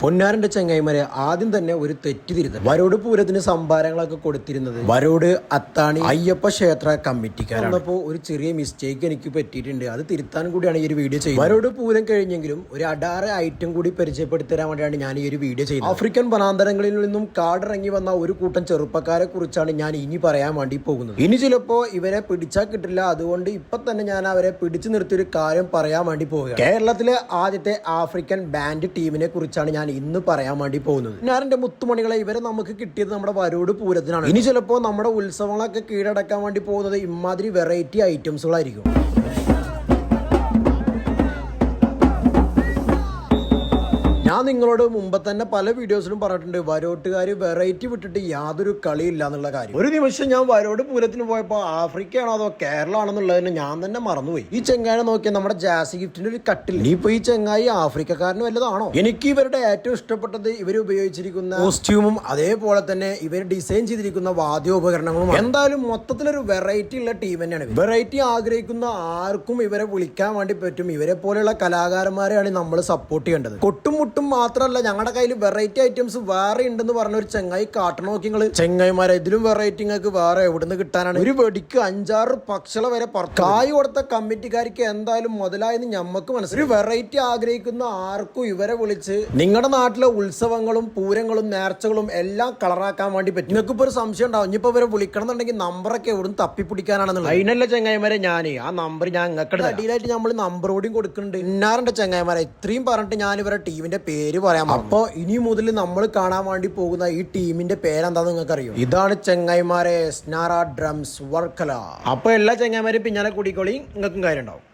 പൊന്നാരന്റെ ചെങ്ങായിമാരെ ആദ്യം തന്നെ ഒരു തെറ്റിതിരുത്തൽ. വരോട് പൂരത്തിന് സംഭാരങ്ങളൊക്കെ കൊടുത്തിരുന്നത് വരോട് അത്താണി അയ്യപ്പ ക്ഷേത്ര കമ്മിറ്റിക്കാരാണ്. അപ്പോൾ ഒരു ചെറിയ മിസ്റ്റേക്ക് എനിക്ക് പറ്റിയിട്ടുണ്ട്, അത് തിരുത്താൻ കൂടിയാണ് ഈ ഒരു വീഡിയോ ചെയ്യുന്നത്. വരോട് പൂരം കഴിഞ്ഞെങ്കിലും ഒരു അടാറ് ഐറ്റം കൂടി പരിചയപ്പെടുത്തി തരാൻ വേണ്ടിയാണ് ഞാൻ ഈ ഒരു വീഡിയോ ചെയ്യുന്നത്. ആഫ്രിക്കൻ വനാന്തരങ്ങളിൽ നിന്നും കാടിറങ്ങി വന്ന ഒരു കൂട്ടം ചെറുപ്പക്കാരെ കുറിച്ചാണ് ഞാൻ ഇനി പറയാൻ വേണ്ടി പോകുന്നത്. ഇനി ചിലപ്പോ ഇവരെ പിടിച്ചാൽ കിട്ടില്ല, അതുകൊണ്ട് ഇപ്പൊ തന്നെ ഞാൻ അവരെ പിടിച്ചു നിർത്തിയൊരു കാര്യം പറയാൻ വേണ്ടി പോവുകയാണ്. കേരളത്തിലെ ആദ്യത്തെ ആഫ്രിക്കൻ ബാൻഡ് ടീമിനെ കുറിച്ചാണ് ഞാൻ ഇന്ന് പറയാൻ വേണ്ടി പോകുന്നത്. ഞാൻ എന്റെ മുത്തുമണികളെ, ഇവരെ നമുക്ക് കിട്ടിയത് നമ്മുടെ വരോട് പൂരത്തിനാണ്. ഇനി ചിലപ്പോൾ നമ്മുടെ ഉത്സവങ്ങളൊക്കെ കീഴടക്കാൻ വേണ്ടി പോകുന്നത് ഇമാതിരി വെറൈറ്റി ഐറ്റംസുകളായിരിക്കും. ഞാൻ നിങ്ങളോട് മുമ്പ് തന്നെ പല വീഡിയോസിലും പറഞ്ഞിട്ടുണ്ട്, വരോട്ടുകാർ വെറൈറ്റി വിട്ടിട്ട് യാതൊരു കളിയില്ല എന്നുള്ള കാര്യം. ഒരു നിമിഷം ഞാൻ വരോട് പൂരത്തിന് പോയപ്പോൾ ആഫ്രിക്കയാണോ അതോ കേരളം ആണെന്നുള്ളതിന് ഞാൻ തന്നെ മറന്നുപോയി. ഈ ചെങ്ങായിനെ നോക്കിയാൽ നമ്മുടെ ജാസി ഗിഫ്റ്റിന്റെ ഒരു കട്ടിൽ. ഇനിയിപ്പോ ഈ ചെങ്ങായി ആഫ്രിക്കക്കാരന് വല്ലതാണോ? എനിക്ക് ഇവരുടെ ഏറ്റവും ഇഷ്ടപ്പെട്ടത് ഇവർ ഉപയോഗിച്ചിരിക്കുന്ന കോസ്റ്റ്യൂമും അതേപോലെ തന്നെ ഇവർ ഡിസൈൻ ചെയ്തിരിക്കുന്ന വാദ്യോപകരണങ്ങളും. എന്തായാലും മൊത്തത്തിലൊരു വെറൈറ്റി ഉള്ള ടീം തന്നെയാണ്. വെറൈറ്റി ആഗ്രഹിക്കുന്ന ആർക്കും ഇവരെ വിളിക്കാൻ വേണ്ടി പറ്റും. ഇവരെ പോലെയുള്ള കലാകാരന്മാരെയാണ് നമ്മൾ സപ്പോർട്ട് ചെയ്യേണ്ടത്. കൊട്ടുമുട്ടും മാത്രമല്ല, ഞങ്ങളുടെ കയ്യിൽ വെറൈറ്റി ഐറ്റംസ് വേറെ ഉണ്ടെന്ന് പറഞ്ഞ ഒരു ചെങ്ങായി കാട്ടണം. നോക്കി നിങ്ങൾ ചെങ്ങായിമാരെ, ഇതിലും വെറൈറ്റി നിങ്ങൾക്ക് വേറെ എവിടുന്ന് കിട്ടാനാണ്? ഒരു വെടിക്ക് 5-6 പക്ഷികളെ വരെ കായ് കൊടുത്ത കമ്മിറ്റിക്കാർക്ക് എന്തായാലും മുതലായെന്ന് ഞമ്മക്ക് മനസ്സിലായി. ഒരു വെറൈറ്റി ആഗ്രഹിക്കുന്ന ആർക്കും ഇവരെ വിളിച്ച് നിങ്ങളുടെ നാട്ടിലെ ഉത്സവങ്ങളും പൂരങ്ങളും നേർച്ചകളും എല്ലാം കളറാക്കാൻ വേണ്ടി പറ്റും. നിങ്ങൾക്ക് ഇപ്പൊ ഒരു സംശയം ഉണ്ടാവും, ഇനിയിപ്പോ ഇവരെ വിളിക്കണം എന്നുണ്ടെങ്കിൽ നമ്പറൊക്കെ എവിടുന്ന് തപ്പിപ്പിടിക്കാനാണെന്നുള്ളത്. അതിനല്ല ചെങ്ങായിമാരെ, ഞാൻ ആ നമ്പർ ഞാൻ നിങ്ങൾക്ക് അടിയിലായിട്ട് നമ്മൾ നമ്പർ കൂടി കൊടുക്കുന്നുണ്ട്. ഇന്നാറിന്റെ ചെങ്ങായിമാരെ, ഇത്രയും പറഞ്ഞിട്ട് ഞാൻ ഇവരെ ടീമിന്റെ പേര് പറയാം. അപ്പൊ ഇനി മുതൽ നമ്മൾ കാണാൻ വേണ്ടി പോകുന്ന ഈ ടീമിന്റെ പേരെന്താന്ന് നിങ്ങൾക്ക് അറിയോ? ഇതാണ് ചെങ്ങായിമാരെ, സ്നാറ ഡ്രംസ് വർക്കല. അപ്പൊ എല്ലാ ചെങ്ങായിമാരും പിന്നാലെ കൂടിക്കോളി, നിങ്ങൾക്കും കാര്യം ഉണ്ടാവും.